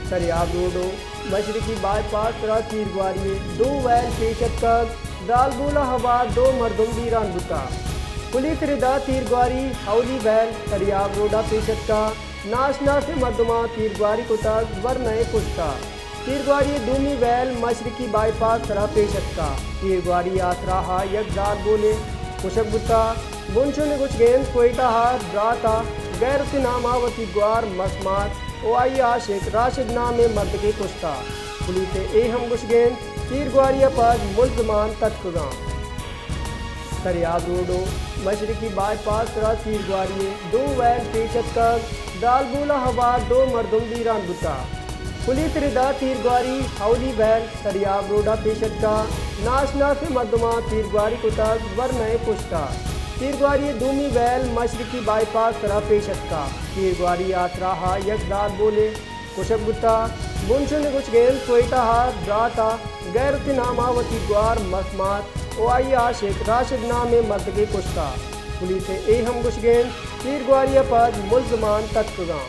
सरियाब रोडो मशरकी बाईपास रा तीर ग्वारिये दो वैन पेशत कग दालबूला हवा दो मरदुम दीरान बुता पुलिस रिदा तीर ग्वारी हौली वैन सरियाब रोडा पेशत का नाशना से मरदुमा तीर ग्वारी को तक वर नए पुश्ता तीर ग्वारी दूमी वैल मशरकी बाईपास तरा पेशत का तीर ग्वारी आसरा हा यकदार बोले कुशक बुता बुनशुन कुछ गेंद कोयटा हा ड्राता गैरती नामावती ग्वार मसमात ओ आई आशिक राशिद नाम मर्द के कुश्ता पुलिस एहम कुछ गेंद तीर ग्वारिया पर मुल्जमान तत्कुगा सरियाब रोडो मशरकी बाईपास रा तीर ग्वारिये दो वैन पेशत कर दालबूला हवा दो मरदुम दीरान बुता पुलिस रिदा तीर ग्वारी हौली वैन सरियाब रोडा पेशत का नाशना से मरदुमा तीर ग्वारी को तक वर नए पुश्ता तीर ग्वारी दूमी वैल मशरकी बाईपास तरा पेशत का तीर ग्वारी आसरा हा यकदार बोले कुशक बुता बुनशुन कुछ गेंद कोयटा हा ड्राता गैरती नामावती ग्वार मसमात ओ आई आशिक राशिद नाम मर्द के कुश्ता पुलिस एहम कुछ गेंद तीर ग्वारिया पर मुल्जमान तत्कुगा।